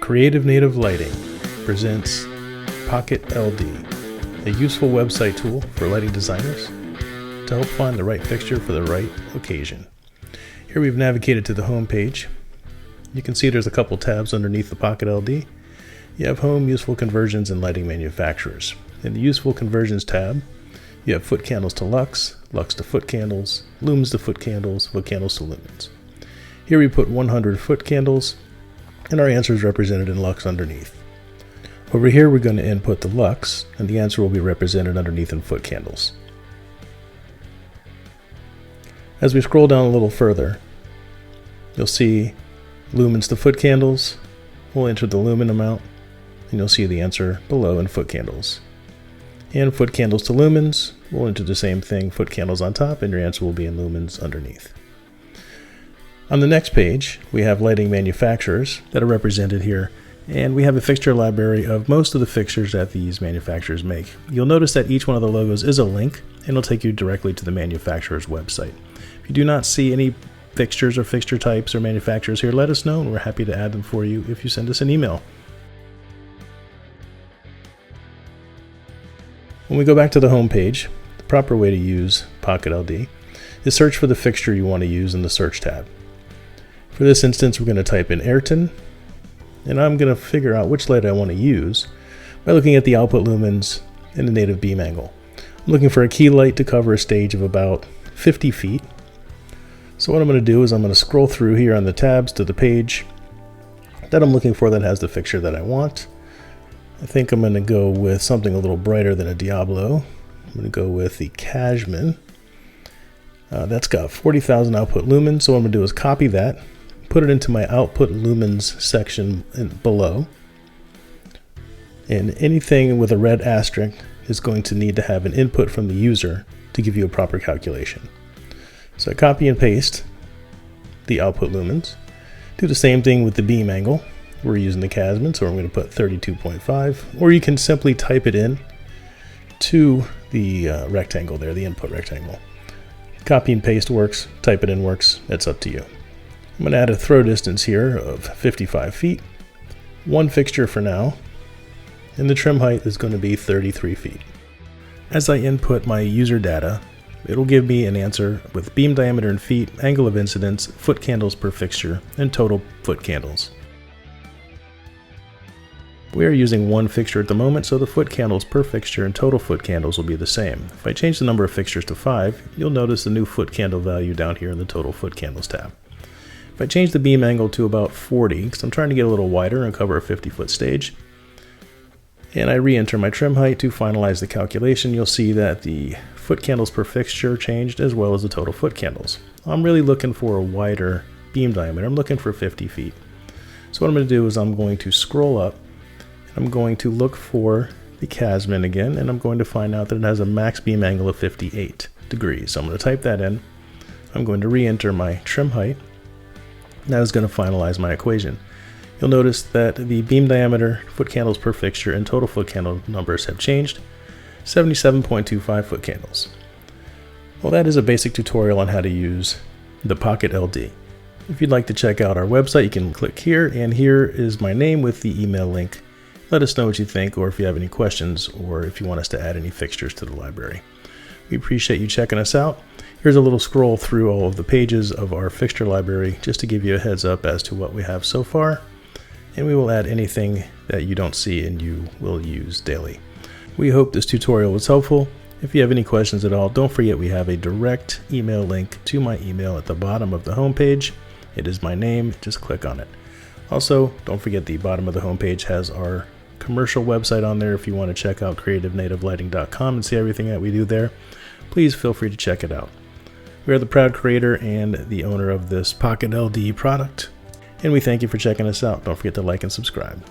Creative Native Lighting presents Pocket LD, a useful website tool for lighting designers to help find the right fixture for the right occasion. Here we've navigated to the home page. You can see there's a couple tabs underneath the Pocket LD. You have Home, Useful Conversions, and Lighting Manufacturers. In the Useful Conversions tab, you have foot candles to lux, lux to foot candles, lumens to foot candles to lumens. Here we put 100 foot candles, and our answer is represented in lux underneath. Over here we're going to input the lux, and the answer will be represented underneath in foot candles. As we scroll down a little further, you'll see lumens to foot candles. We'll enter the lumen amount, and you'll see the answer below in foot candles. And foot candles to lumens, we'll enter the same thing, foot candles on top, and your answer will be in lumens underneath. On the next page, we have lighting manufacturers that are represented here, and we have a fixture library of most of the fixtures that these manufacturers make. You'll notice that each one of the logos is a link, and it'll take you directly to the manufacturer's website. If you do not see any fixtures or fixture types or manufacturers here, let us know, and we're happy to add them for you if you send us an email. When we go back to the home page, the proper way to use Pocket LD is search for the fixture you want to use in the search tab. For this instance, we're going to type in Ayrton, and I'm going to figure out which light I want to use by looking at the output lumens and the native beam angle. I'm looking for a key light to cover a stage of about 50 feet. So what I'm going to do is I'm going to scroll through here on the tabs to the page that I'm looking for that has the fixture that I want. I think I'm going to go with something a little brighter than a Diablo. I'm going to go with the Cashman. That's got 40,000 output lumens, so what I'm going to do is copy that, put it into my output lumens section below. And anything with a red asterisk is going to need to have an input from the user to give you a proper calculation. So I copy and paste the output lumens. Do the same thing with the beam angle. We're using the Cashman, so I'm going to put 32.5, or you can simply type it in to the rectangle there, the input rectangle. Copy and paste works, type it in works, it's up to you. I'm going to add a throw distance here of 55 feet, one fixture for now, and the trim height is going to be 33 feet. As I input my user data, it'll give me an answer with beam diameter in feet, angle of incidence, foot candles per fixture, and total foot candles. We are using one fixture at the moment, so the foot candles per fixture and total foot candles will be the same. If I change the number of fixtures to 5, you'll notice the new foot candle value down here in the total foot candles tab. If I change the beam angle to about 40, because I'm trying to get a little wider and cover a 50-foot stage, and I re-enter my trim height to finalize the calculation, you'll see that the foot candles per fixture changed as well as the total foot candles. I'm really looking for a wider beam diameter. I'm looking for 50 feet. So what I'm going to do is I'm going to scroll up. I'm going to look for the Cashman again, and I'm going to find out that it has a max beam angle of 58 degrees. So I'm going to type that in. I'm going to re-enter my trim height. That is going to finalize my equation. You'll notice that the beam diameter, foot candles per fixture, and total foot candle numbers have changed. 77.25 foot candles. Well, that is a basic tutorial on how to use the Pocket LD. If you'd like to check out our website, you can click here, and here is my name with the email link. Let us know what you think, or if you have any questions, or if you want us to add any fixtures to the library. We appreciate you checking us out. Here's a little scroll through all of the pages of our fixture library just to give you a heads up as to what we have so far, and we will add anything that you don't see and you will use daily. We hope this tutorial was helpful. If you have any questions at all, don't forget we have a direct email link to my email at the bottom of the homepage. It is my name, just click on it. Also, don't forget the bottom of the homepage has our commercial website on there. If you want to check out creativenativelighting.com and see everything that we do there, please feel free to check it out. We are the proud creator and the owner of this Pocket LD product, and we thank you for checking us out. Don't forget to like and subscribe.